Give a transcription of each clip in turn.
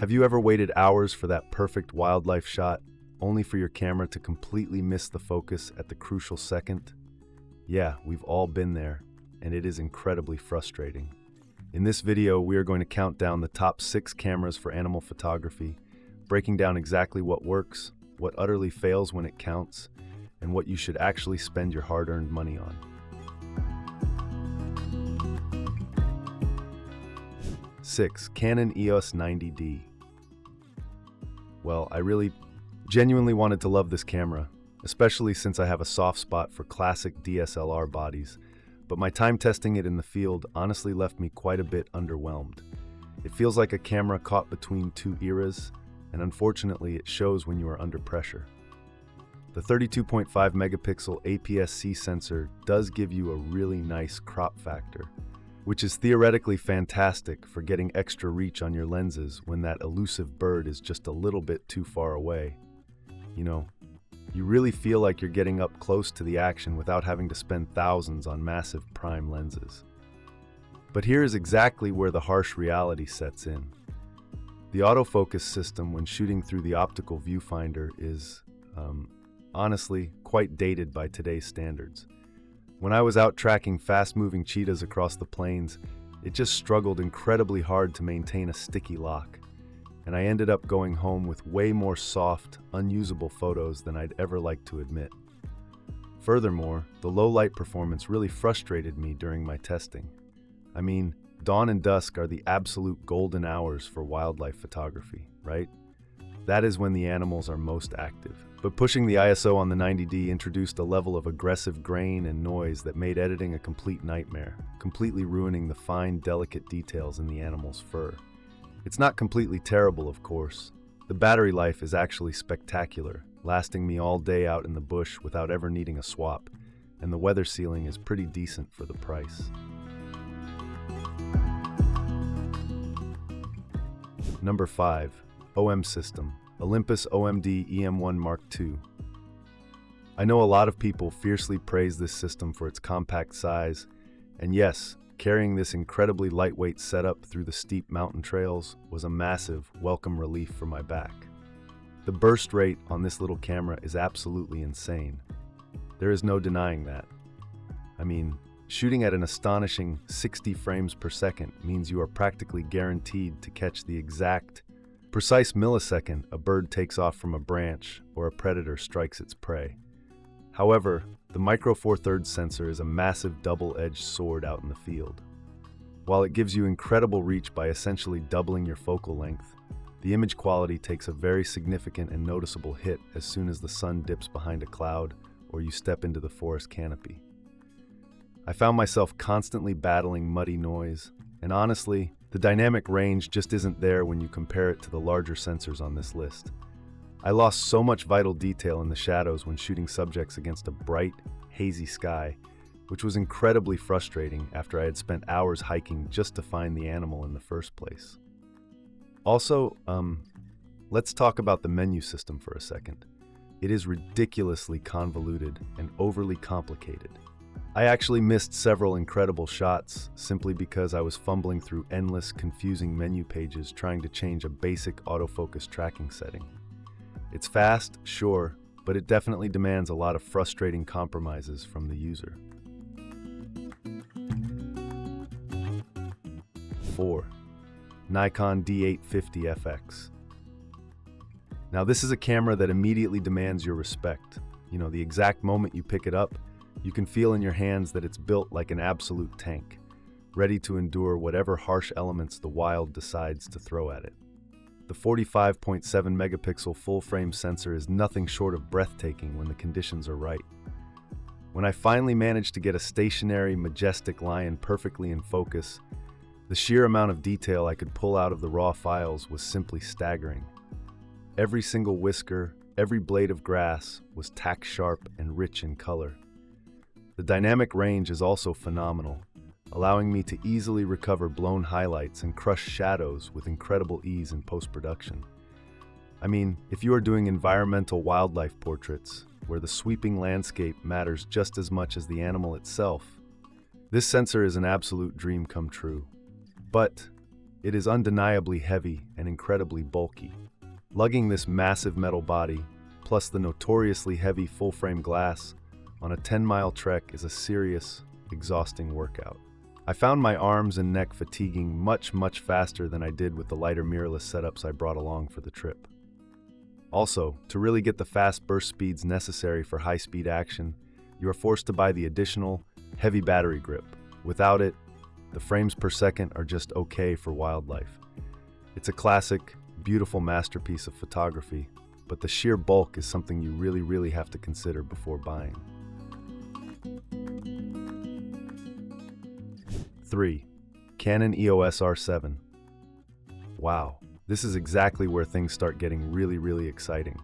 Have you ever waited hours for that perfect wildlife shot, only for your camera to completely miss the focus at the crucial second? Yeah, we've all been there, and it is incredibly frustrating. In this video, we are going to count down the top 6 cameras for animal photography, breaking down exactly what works, what utterly fails when it counts, and what you should actually spend your hard-earned money on. 6. Canon EOS 90D. Well, I really genuinely wanted to love this camera, especially since I have a soft spot for classic DSLR bodies, but my time testing it in the field honestly left me quite a bit underwhelmed. It feels like a camera caught between two eras, and unfortunately it shows when you are under pressure. The 32.5 megapixel APS-C sensor does give you a really nice crop factor, which is theoretically fantastic for getting extra reach on your lenses when that elusive bird is just a little bit too far away. You know, you really feel like you're getting up close to the action without having to spend thousands on massive prime lenses. But here is exactly where the harsh reality sets in. The autofocus system when shooting through the optical viewfinder is, honestly, quite dated by today's standards. When I was out tracking fast-moving cheetahs across the plains, it just struggled incredibly hard to maintain a sticky lock, and I ended up going home with way more soft, unusable photos than I'd ever like to admit. Furthermore, the low light performance really frustrated me during my testing. I mean, dawn and dusk are the absolute golden hours for wildlife photography, right? That is when the animals are most active. But pushing the ISO on the 90D introduced a level of aggressive grain and noise that made editing a complete nightmare, completely ruining the fine, delicate details in the animal's fur. It's not completely terrible, of course. The battery life is actually spectacular, lasting me all day out in the bush without ever needing a swap, and the weather sealing is pretty decent for the price. Number 5. OM System. Olympus OMD EM1 Mark II. I know a lot of people fiercely praise this system for its compact size, and yes, carrying this incredibly lightweight setup through the steep mountain trails was a massive, welcome relief for my back. The burst rate on this little camera is absolutely insane. There is no denying that. I mean, shooting at an astonishing 60 frames per second means you are practically guaranteed to catch the exact precise millisecond a bird takes off from a branch or a predator strikes its prey. However, the Micro Four Thirds sensor is a massive double-edged sword out in the field. While it gives you incredible reach by essentially doubling your focal length, the image quality takes a very significant and noticeable hit as soon as the sun dips behind a cloud or you step into the forest canopy. I found myself constantly battling muddy noise, and honestly, the dynamic range just isn't there when you compare it to the larger sensors on this list. I lost so much vital detail in the shadows when shooting subjects against a bright, hazy sky, which was incredibly frustrating after I had spent hours hiking just to find the animal in the first place. Also, let's talk about the menu system for a second. It is ridiculously convoluted and overly complicated. I actually missed several incredible shots simply because I was fumbling through endless, confusing menu pages trying to change a basic autofocus tracking setting. It's fast, sure, but it definitely demands a lot of frustrating compromises from the user. 4. Nikon D850 FX. Now this is a camera that immediately demands your respect. You know, the exact moment you pick it up, you can feel in your hands that it's built like an absolute tank, ready to endure whatever harsh elements the wild decides to throw at it. The 45.7 megapixel full-frame sensor is nothing short of breathtaking when the conditions are right. When I finally managed to get a stationary, majestic lion perfectly in focus, the sheer amount of detail I could pull out of the raw files was simply staggering. Every single whisker, every blade of grass was tack-sharp and rich in color. The dynamic range is also phenomenal, allowing me to easily recover blown highlights and crush shadows with incredible ease in post-production. I mean, if you are doing environmental wildlife portraits, where the sweeping landscape matters just as much as the animal itself, this sensor is an absolute dream come true. But It is undeniably heavy and incredibly bulky. Lugging this massive metal body, plus the notoriously heavy full-frame glass, on a 10-mile trek is a serious, exhausting workout. I found my arms and neck fatiguing much faster than I did with the lighter mirrorless setups I brought along for the trip. Also, to really get the fast burst speeds necessary for high-speed action, you are forced to buy the additional, heavy battery grip. Without it, the frames per second are just okay for wildlife. It's a classic, beautiful masterpiece of photography, but the sheer bulk is something you really have to consider before buying. 3. Canon EOS R7. Wow, this is exactly where things start getting really exciting.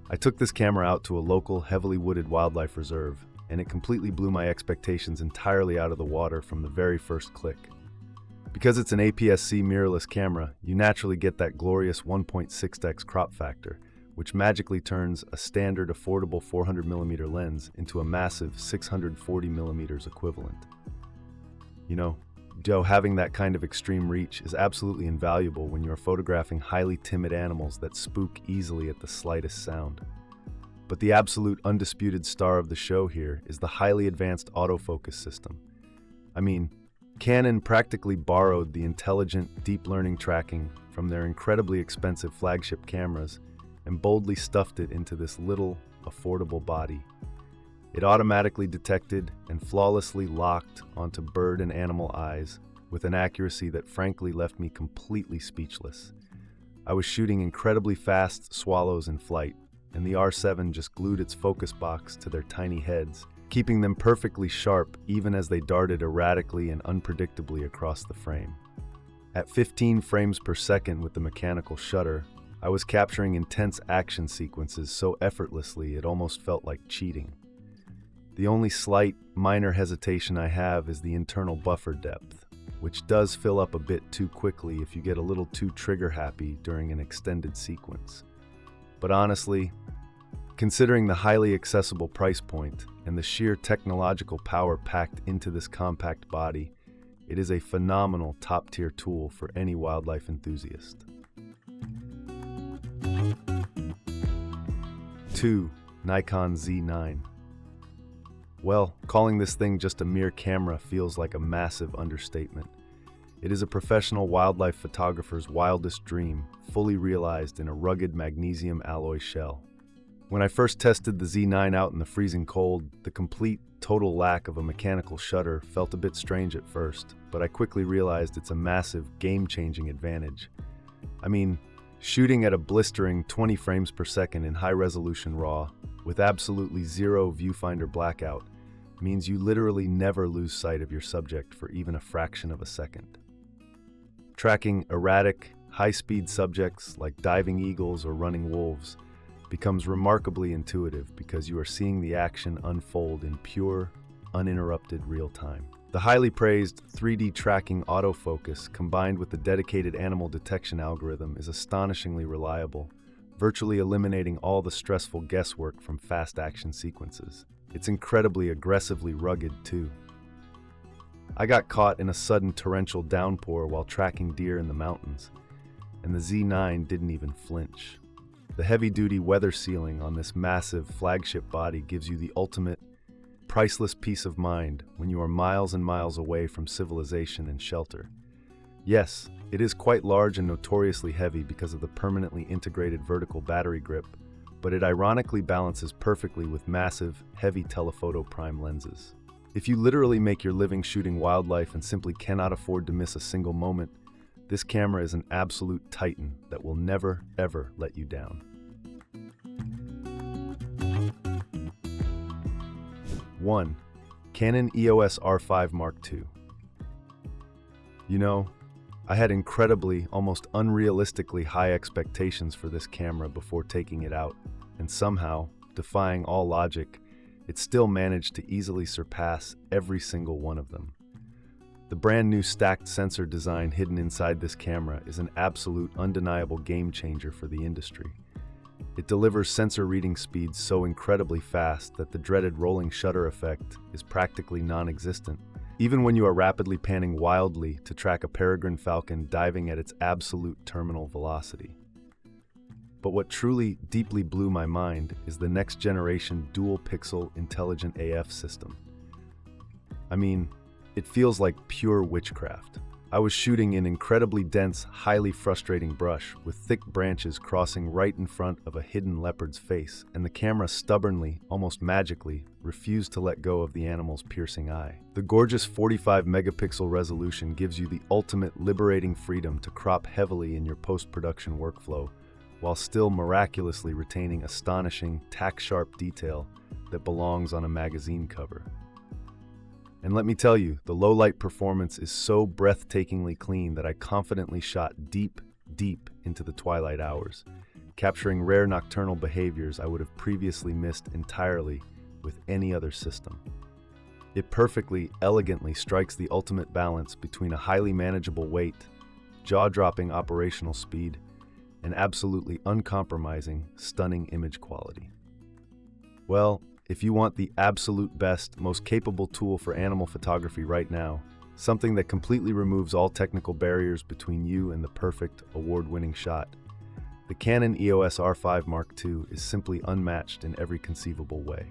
I took this camera out to a local, heavily wooded wildlife reserve, and it completely blew my expectations entirely out of the water from the very first click. Because it's an APS-C mirrorless camera, you naturally get that glorious 1.6x crop factor, which magically turns a standard affordable 400mm lens into a massive 640mm equivalent. You know, having that kind of extreme reach is absolutely invaluable when you're photographing highly timid animals that spook easily at the slightest sound. But the absolute undisputed star of the show here is the highly advanced autofocus system. I mean, Canon practically borrowed the intelligent, deep learning tracking from their incredibly expensive flagship cameras and boldly stuffed it into this little, affordable body. It automatically detected and flawlessly locked onto bird and animal eyes with an accuracy that frankly left me completely speechless. I was shooting incredibly fast swallows in flight, and the R7 just glued its focus box to their tiny heads, keeping them perfectly sharp even as they darted erratically and unpredictably across the frame. At 15 frames per second with the mechanical shutter, I was capturing intense action sequences so effortlessly it almost felt like cheating. The only slight, minor hesitation I have is the internal buffer depth, which does fill up a bit too quickly if you get a little too trigger-happy during an extended sequence. But honestly, considering the highly accessible price point and the sheer technological power packed into this compact body, it is a phenomenal top-tier tool for any wildlife enthusiast. 2. Nikon Z9. Well, calling this thing just a mere camera feels like a massive understatement. It is a professional wildlife photographer's wildest dream, fully realized in a rugged magnesium alloy shell. When I first tested the Z9 out in the freezing cold, the complete, total lack of a mechanical shutter felt a bit strange at first, but I quickly realized it's a massive, game-changing advantage. I mean, shooting at a blistering 20 frames per second in high-resolution RAW, with absolutely zero viewfinder blackout, means you literally never lose sight of your subject for even a fraction of a second. Tracking erratic, high-speed subjects like diving eagles or running wolves becomes remarkably intuitive because you are seeing the action unfold in pure, uninterrupted real time. The highly praised 3D tracking autofocus combined with the dedicated animal detection algorithm is astonishingly reliable, virtually eliminating all the stressful guesswork from fast action sequences. It's incredibly aggressively rugged too. I got caught in a sudden torrential downpour while tracking deer in the mountains, and the Z9 didn't even flinch. The heavy-duty weather sealing on this massive flagship body gives you the ultimate, priceless peace of mind when you are miles and miles away from civilization and shelter. Yes, it is quite large and notoriously heavy because of the permanently integrated vertical battery grip, but it ironically balances perfectly with massive, heavy telephoto prime lenses. If you literally make your living shooting wildlife and simply cannot afford to miss a single moment, this camera is an absolute titan that will never, ever let you down. 1. Canon EOS R5 Mark II. You know, I had incredibly, almost unrealistically high expectations for this camera before taking it out, and somehow, defying all logic, it still managed to easily surpass every single one of them. The brand new stacked sensor design hidden inside this camera is an absolute undeniable game changer for the industry. It delivers sensor reading speeds so incredibly fast that the dreaded rolling shutter effect is practically non-existent, even when you are rapidly panning wildly to track a peregrine falcon diving at its absolute terminal velocity. But what truly deeply blew my mind is the next generation dual-pixel intelligent AF system. I mean, it feels like pure witchcraft. I was shooting in incredibly dense, highly frustrating brush with thick branches crossing right in front of a hidden leopard's face, and the camera stubbornly, almost magically, refused to let go of the animal's piercing eye. The gorgeous 45 megapixel resolution gives you the ultimate liberating freedom to crop heavily in your post-production workflow, while still miraculously retaining astonishing, tack-sharp detail that belongs on a magazine cover. And let me tell you, the low-light performance is so breathtakingly clean that I confidently shot deep, deep into the twilight hours, capturing rare nocturnal behaviors I would have previously missed entirely with any other system. It perfectly, elegantly strikes the ultimate balance between a highly manageable weight, jaw-dropping operational speed, and absolutely uncompromising, stunning image quality. Well, if you want the absolute best, most capable tool for animal photography right now, something that completely removes all technical barriers between you and the perfect, award-winning shot, the Canon EOS R5 Mark II is simply unmatched in every conceivable way.